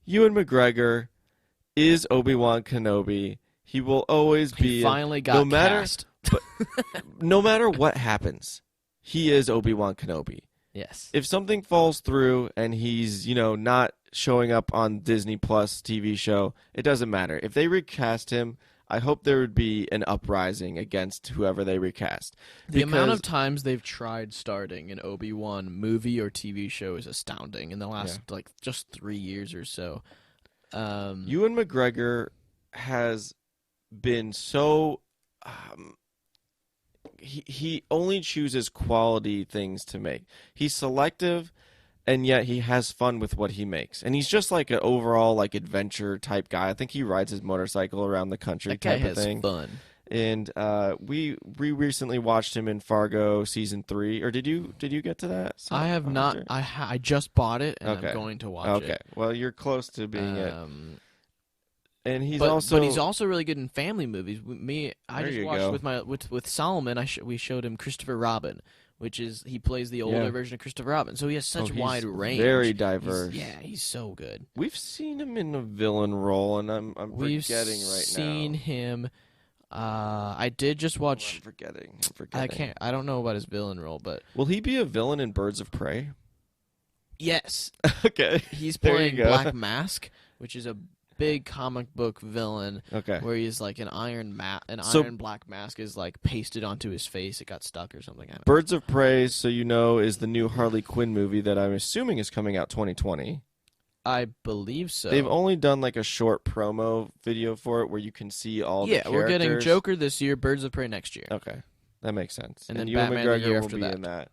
Ewan McGregor is Obi-Wan Kenobi. He will always be. He finally got cast. No matter what happens, he is Obi-Wan Kenobi. Yes. If something falls through and he's, not showing up on Disney Plus TV show, it doesn't matter. If they recast him, I hope there would be an uprising against whoever they recast. The amount of times they've tried starting an Obi-Wan movie or TV show is astounding in the last, just 3 years or so. Ewan McGregor has been so... He only chooses quality things to make. He's selective, and yet he has fun with what he makes. And he's just like an overall adventure type guy. I think he rides his motorcycle around the country type of thing. That guy has fun. And we recently watched him in Fargo season 3. Or did you get to that? I have not. I just bought it, and I'm going to watch it. Okay. Well, you're close to being it. And he's but he's also really good in family movies. I just watched with Solomon. We showed him Christopher Robin, which is he plays the older version of Christopher Robin. So he has such wide range. Very diverse. He's so good. We've seen him in a villain role, and I'm forgetting right now. We've seen him. I did just watch. I'm forgetting. I don't know about his villain role, but will he be a villain in Birds of Prey? Yes. Okay. He's playing Black Mask, which is a big comic book villain. Okay. Where he's like an iron black mask is pasted onto his face. It got stuck or something. I don't know. Birds of Prey, is the new Harley Quinn movie that I'm assuming is coming out 2020. I believe so. They've only done a short promo video for it where you can see all the characters. Yeah, we're getting Joker this year, Birds of Prey next year. Okay. That makes sense. And then Ewan Batman McGregor the year will after be that. in that.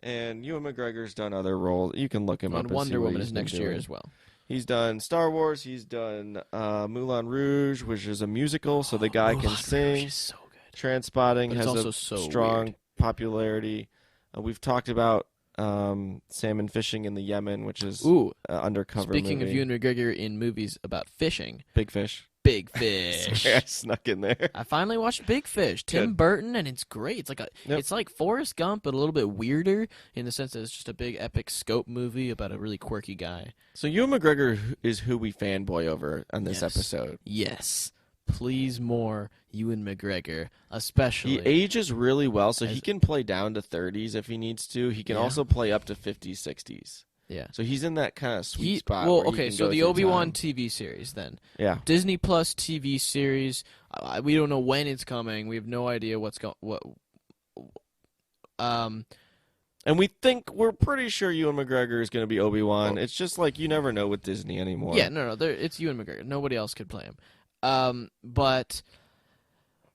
And Ewan McGregor's done other roles. You can look him up and Wonder see what Woman he's is been next year doing. as well. He's done Star Wars. He's done Moulin Rouge, which is a musical, so the guy can sing. Rouge is so good. Transpotting has also a so strong weird. popularity. We've talked about salmon fishing in the Yemen, which is undercover Speaking movie. of Ewan McGregor in movies about fishing. Big Fish. Big Fish. Sorry, I snuck in there. I finally watched Big Fish. Tim Burton, and it's great. It's like Forrest Gump, but a little bit weirder in the sense that it's just a big epic scope movie about a really quirky guy. So Ewan McGregor is who we fanboy over on this episode. Yes. Please more Ewan McGregor, especially. He ages really well, so he can play down to 30s if he needs to. He can also play up to 50s, 60s. Yeah. So he's in that kind of sweet spot. Well, where okay, so the Obi-Wan TV series then. Yeah. Disney Plus TV series. We don't know when it's coming. We have no idea and we're pretty sure Ewan McGregor is going to be Obi-Wan. Well, it's just you never know with Disney anymore. Yeah, no, it's Ewan McGregor. Nobody else could play him. But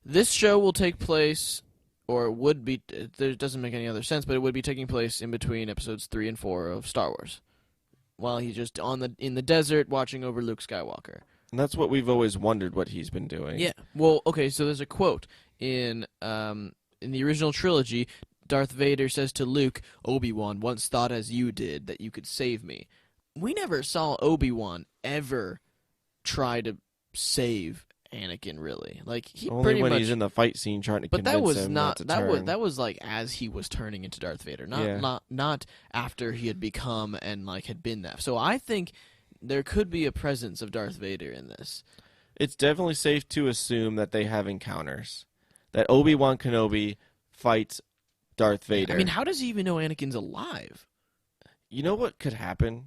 this show will take place, or would be, there doesn't make any other sense, but it would be taking place in between episodes 3 and 4 of Star Wars, while he's just in the desert watching over Luke Skywalker. And that's what we've always wondered what he's been doing. Yeah. Well, okay, so there's a quote in the original trilogy. Darth Vader says to Luke, "Obi-Wan once thought as you did that you could save me." We never saw Obi-Wan ever try to save Anakin, really. He only pretty when much, he's in the fight scene trying to convince him not to turn. That was as he was turning into Darth Vader, not after he had become and had been that. So I think there could be a presence of Darth Vader in this. It's definitely safe to assume that they have encounters. That Obi-Wan Kenobi fights Darth Vader. I mean, how does he even know Anakin's alive? You know what could happen?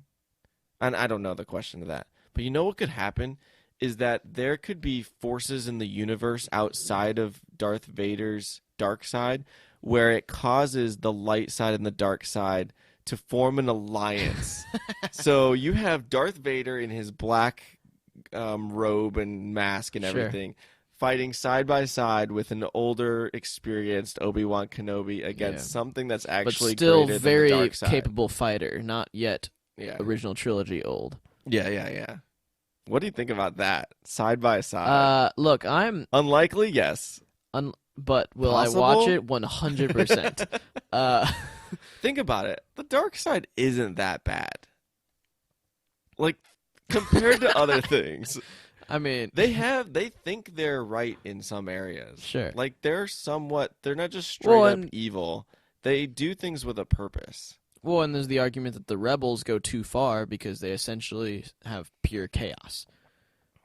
And I don't know the question to that. But you know what could happen is that there could be forces in the universe outside of Darth Vader's dark side where it causes the light side and the dark side to form an alliance. So you have Darth Vader in his black robe and mask and everything fighting side by side with an older, experienced Obi-Wan Kenobi against something that's actually but still greater very than the dark side. Capable fighter, not yet original trilogy old. Yeah. What do you think about that? Side by side. Look, I'm unlikely, yes. But will Possible? I watch it? 100%. Think about it. The dark side isn't that bad. Compared to other things. I mean, they think they're right in some areas. Sure. They're not just straight up evil. They do things with a purpose. Well, and there's the argument that the rebels go too far because they essentially have pure chaos.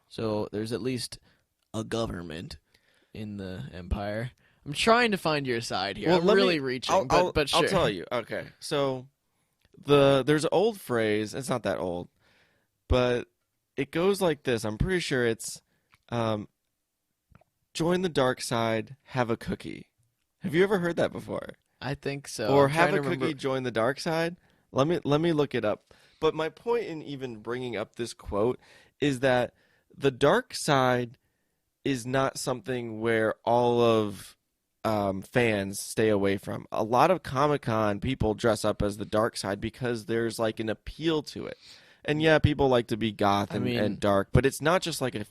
So there's at least a government in the Empire. I'm trying to find your side here. Well, I'm really reaching, but sure. I'll tell you. Okay, so there's an old phrase. It's not that old, but it goes like this. I'm pretty sure it's join the dark side, have a cookie. Have you ever heard that before? I think so. Or I'm have trying a to remember. cookie, join the dark side? Let me look it up. But my point in even bringing up this quote is that the dark side is not something where all of fans stay away from. A lot of Comic-Con people dress up as the dark side because there's like an appeal to it. And yeah, people like to be goth and dark, but it's not just like a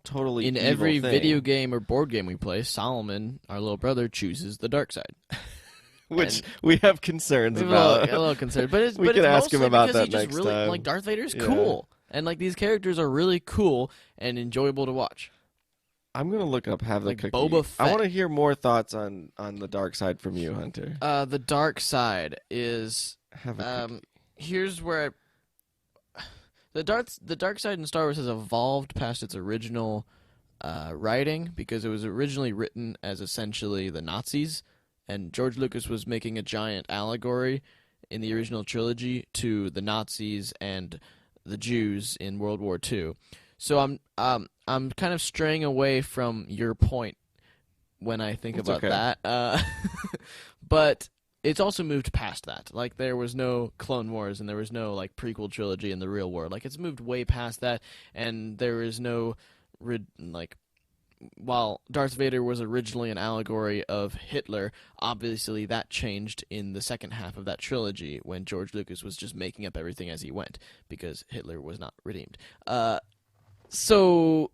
totally in evil every thing. video game or board game we play, Solomon, our little brother, chooses the dark side. Which we have concerns A about. little concerned, but it's We but can it's ask him mostly about because that he just next really, time. Like Darth Vader's Yeah. cool, and like these characters are really cool and enjoyable to watch. I'm gonna look up have the Like cookie. Boba I Fett. want to hear more thoughts on the dark side from you, Hunter. The dark side is Have a cookie. here's where the dark side in Star Wars has evolved past its original writing because it was originally written as essentially the Nazis, and George Lucas was making a giant allegory in the original trilogy to the Nazis and the Jews in World War II. So I'm kind of straying away from your point when I think It's about okay. that. But it's also moved past that. Like there was no Clone Wars and there was no like prequel trilogy in the real world. Like it's moved way past that, and there is no while Darth Vader was originally an allegory of Hitler, obviously that changed in the second half of that trilogy when George Lucas was just making up everything as he went because Hitler was not redeemed. So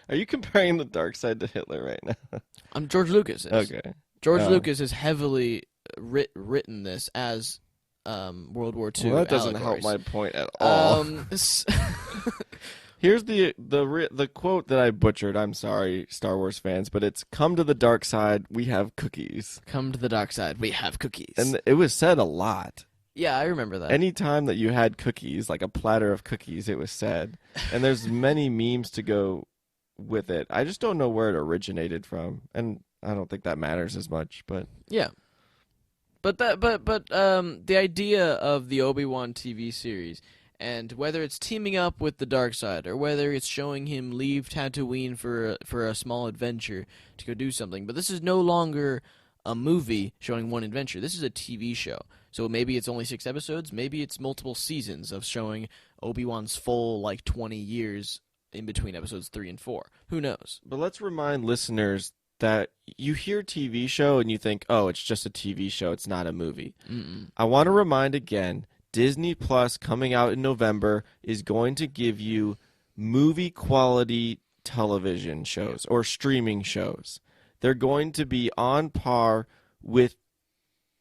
Are you comparing the dark side to Hitler right now? George Lucas is. Okay. George Lucas has heavily written this as World War II. Well, that doesn't help my point at all. Here's the quote that I butchered. I'm sorry, Star Wars fans, but it's "Come to the dark side, we have cookies." Come to the dark side, we have cookies. And it was said a lot. Yeah, I remember that. Anytime that you had cookies, like a platter of cookies, it was said. And there's many memes to go with it. I just don't know where it originated from, and I don't think that matters as much. But yeah, but the idea of the Obi-Wan TV series, and whether it's teaming up with the dark side or whether it's showing him leave Tatooine for a small adventure to go do something, but this is no longer a movie showing one adventure. This is a TV show. So maybe it's only 6 episodes, maybe it's multiple seasons of showing Obi-Wan's full 20 years in between episodes 3 and 4. Who knows? But let's remind listeners that you hear TV show and you think, oh, it's just a TV show, it's not a movie. Mm-mm. I want to remind again, Disney Plus coming out in November is going to give you movie quality television shows or streaming shows. They're going to be on par with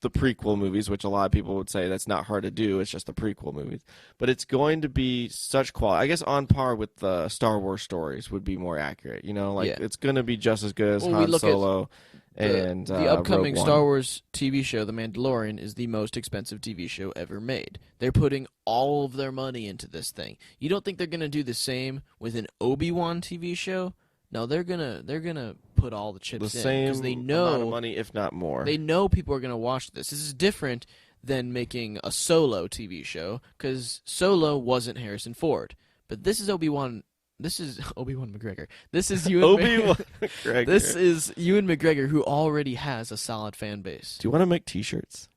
the prequel movies, which a lot of people would say that's not hard to do. It's just the prequel movies. But it's going to be such quality. I guess on par with the Star Wars stories would be more accurate. It's going to be just as good as Han Solo and the upcoming Rogue One. Star Wars TV show, The Mandalorian, is the most expensive TV show ever made. They're putting all of their money into this thing. You don't think they're going to do the same with an Obi-Wan TV show? No, they're gonna put all the chips the in same because they know amount of money, if not more. They know people are gonna watch this. This is different than making a Solo TV show because Solo wasn't Harrison Ford, but this is Obi-Wan. This is Obi-Wan McGregor. This is Ewan Obi-Wan McGregor. This is Ewan McGregor, who already has a solid fan base. Do you want to make T-shirts?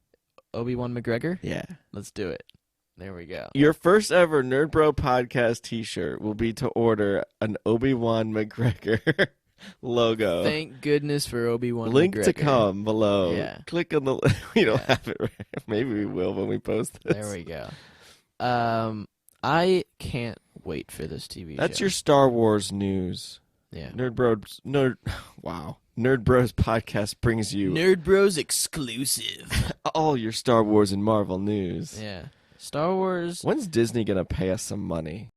Obi-Wan McGregor? Yeah. Let's do it. There we go. Your first ever Nerd Bro podcast T-shirt will be to order an Obi-Wan McGregor logo. Thank goodness for Obi-Wan Link McGregor. to come below. Yeah. Click on the. We don't have it. Right. Maybe we will when we post this. There we go. I can't wait for this TV show. That's your Star Wars news. Yeah. Wow. Nerd Bros podcast brings you Nerd Bros exclusive. all your Star Wars and Marvel news. Yeah. Star Wars. When's Disney gonna pay us some money?